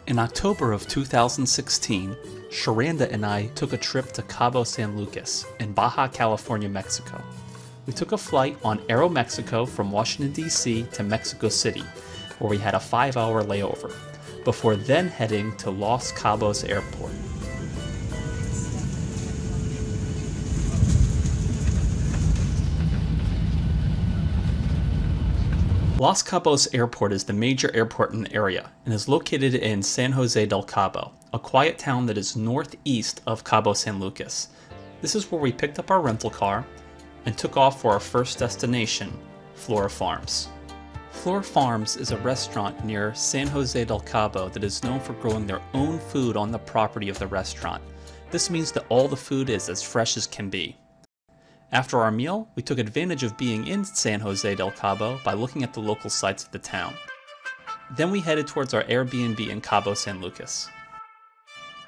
In October of 2016, Sharanda and I took a trip to Cabo San Lucas in Baja California, Mexico. We took a flight on Aeromexico from Washington, D.C. to Mexico City, where we had a 5-hour layover, before then heading to Los Cabos Airport. Los Cabos Airport is the major airport in the area and is located in San Jose Del Cabo, a quiet town that is northeast of Cabo San Lucas. This is where we picked up our rental car and took off for our first destination, Flora Farms. Flora Farms is a restaurant near San Jose Del Cabo that is known for growing their own food on the property of the restaurant. This means that all the food is as fresh as can be. After our meal, we took advantage of being in San Jose Del Cabo by looking at the local sights of the town. Then we headed towards our Airbnb in Cabo San Lucas.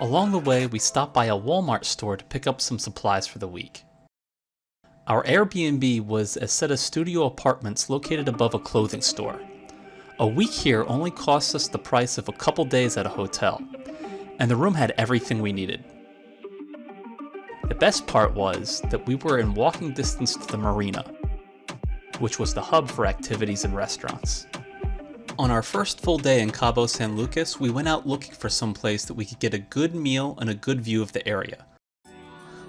Along the way, we stopped by a Walmart store to pick up some supplies for the week. Our Airbnb was a set of studio apartments located above a clothing store. A week here only cost us the price of a couple days at a hotel, and the room had everything we needed. The best part was that we were in walking distance to the marina, which was the hub for activities and restaurants. On our first full day in Cabo San Lucas, we went out looking for some place that we could get a good meal and a good view of the area.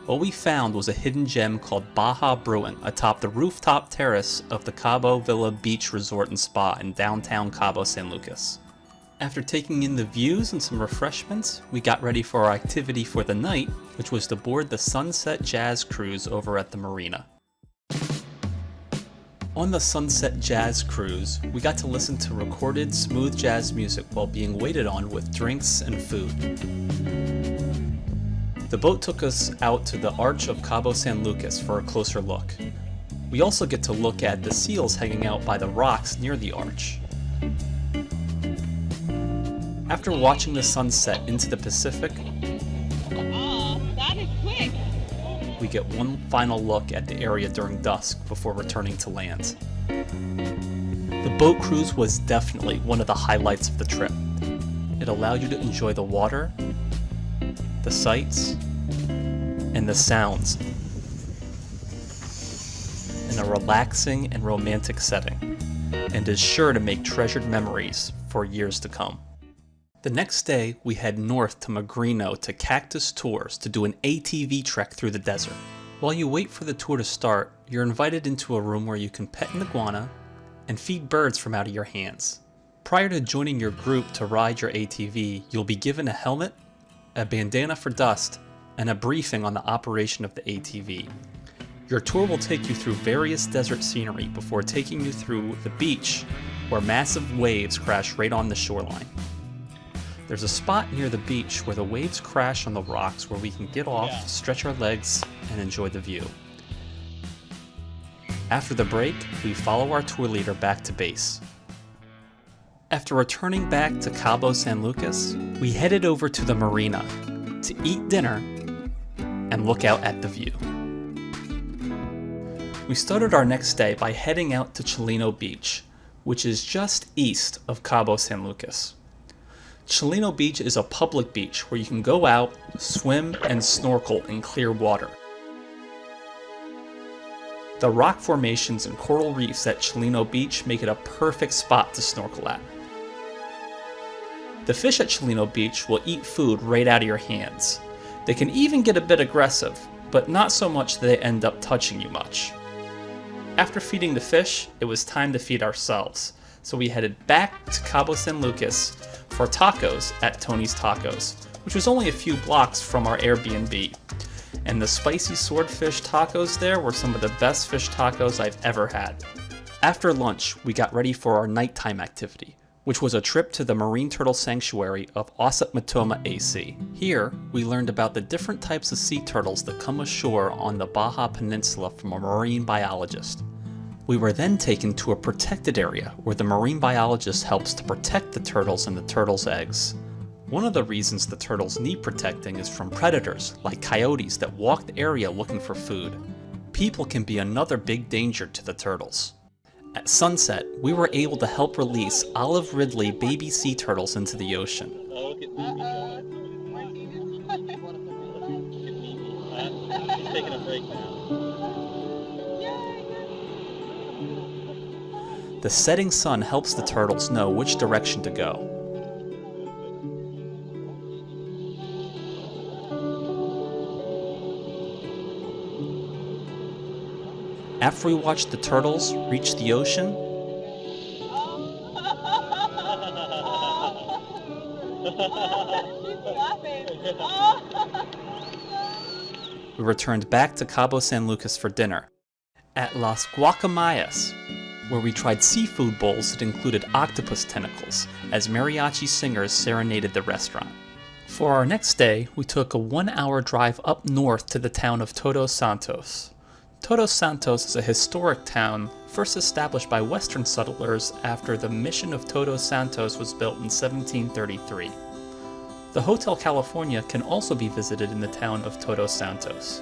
What we found was a hidden gem called Baja Brewing atop the rooftop terrace of the Cabo Villa Beach Resort and Spa in downtown Cabo San Lucas. After taking in the views and some refreshments, we got ready for our activity for the night, which was to board the Sunset Jazz Cruise over at the marina. On the Sunset Jazz Cruise, we got to listen to recorded smooth jazz music while being waited on with drinks and food. The boat took us out to the arch of Cabo San Lucas for a closer look. We also get to look at the seals hanging out by the rocks near the arch. After watching the sunset into the Pacific, that is quick. We get one final look at the area during dusk before returning to land. The boat cruise was definitely one of the highlights of the trip. It allowed you to enjoy the water, the sights, and the sounds in a relaxing and romantic setting, and is sure to make treasured memories for years to come. The next day, we head north to Magrino to Cactus Tours to do an ATV trek through the desert. While you wait for the tour to start, you're invited into a room where you can pet an iguana and feed birds from out of your hands. Prior to joining your group to ride your ATV, you'll be given a helmet, a bandana for dust, and a briefing on the operation of the ATV. Your tour will take you through various desert scenery before taking you through the beach, where massive waves crash right on the shoreline. There's a spot near the beach where the waves crash on the rocks where we can get off, stretch our legs, and enjoy the view. After the break, we follow our tour leader back to base. After returning back to Cabo San Lucas, we headed over to the marina to eat dinner and look out at the view. We started our next day by heading out to Chelino Beach, which is just east of Cabo San Lucas. Chelino Beach is a public beach where you can go out, swim, and snorkel in clear water. The rock formations and coral reefs at Chelino Beach make it a perfect spot to snorkel at. The fish at Chelino Beach will eat food right out of your hands. They can even get a bit aggressive, but not so much that they end up touching you much. After feeding the fish, it was time to feed ourselves, so we headed back to Cabo San Lucas for tacos at Tony's Tacos, which was only a few blocks from our Airbnb. And the spicy swordfish tacos there were some of the best fish tacos I've ever had. After lunch, we got ready for our nighttime activity, which was a trip to the marine turtle sanctuary of Osip Matoma AC. Here, we learned about the different types of sea turtles that come ashore on the Baja Peninsula from a marine biologist. We were then taken to a protected area where the marine biologist helps to protect the turtles and the turtles' eggs. One of the reasons the turtles need protecting is from predators like coyotes that walk the area looking for food. People can be another big danger to the turtles. At sunset, we were able to help release Olive Ridley baby sea turtles into the ocean. Oh, look at Lullaby going. He's taking a break now. The setting sun helps the turtles know which direction to go. After we watched the turtles reach the ocean, we returned back to Cabo San Lucas for dinner at Las Guacamoles, where we tried seafood bowls that included octopus tentacles as mariachi singers serenaded the restaurant. For our next day, we took a 1-hour drive up north to the town of Todos Santos. Todos Santos is a historic town first established by Western settlers after the mission of Todos Santos was built in 1733. The Hotel California can also be visited in the town of Todos Santos.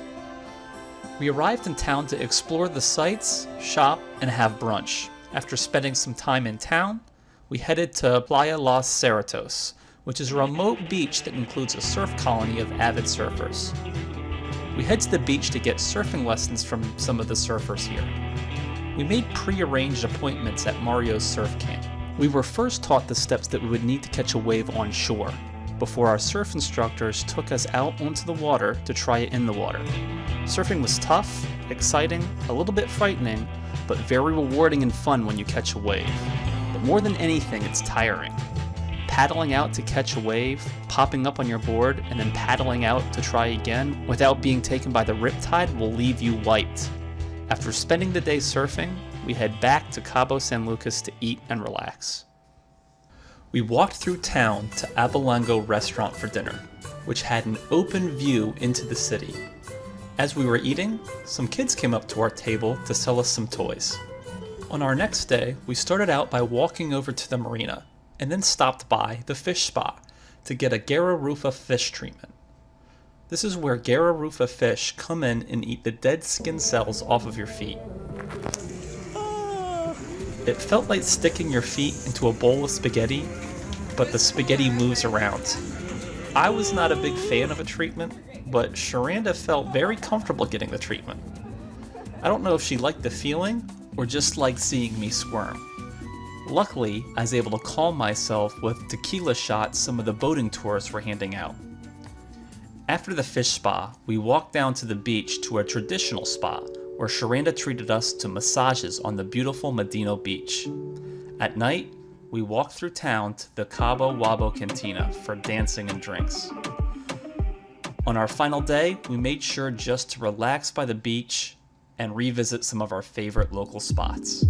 We arrived in town to explore the sights, shop, and have brunch. After spending some time in town, we headed to Playa Los Ceratos, which is a remote beach that includes a surf colony of avid surfers. We head to the beach to get surfing lessons from some of the surfers here. We made pre-arranged appointments at Mario's surf camp. We were first taught the steps that we would need to catch a wave on shore, before our surf instructors took us out onto the water to try it in the water. Surfing was tough, exciting, a little bit frightening, but very rewarding and fun when you catch a wave. But more than anything, it's tiring. Paddling out to catch a wave, popping up on your board, and then paddling out to try again without being taken by the riptide will leave you wiped. After spending the day surfing, we head back to Cabo San Lucas to eat and relax. We walked through town to Abilango Restaurant for dinner, which had an open view into the city. As we were eating, some kids came up to our table to sell us some toys. On our next day, we started out by walking over to the marina, and then stopped by the fish spa to get a Garrarufa fish treatment. This is where Garrarufa fish come in and eat the dead skin cells off of your feet. It felt like sticking your feet into a bowl of spaghetti, but the spaghetti moves around. I was not a big fan of a treatment, but Sharanda felt very comfortable getting the treatment. I don't know if she liked the feeling or just liked seeing me squirm. Luckily, I was able to calm myself with tequila shots some of the boating tourists were handing out. After the fish spa, we walked down to the beach to a traditional spa, where Sharanda treated us to massages on the beautiful Medino Beach. At night, we walked through town to the Cabo Wabo Cantina for dancing and drinks. On our final day, we made sure just to relax by the beach and revisit some of our favorite local spots.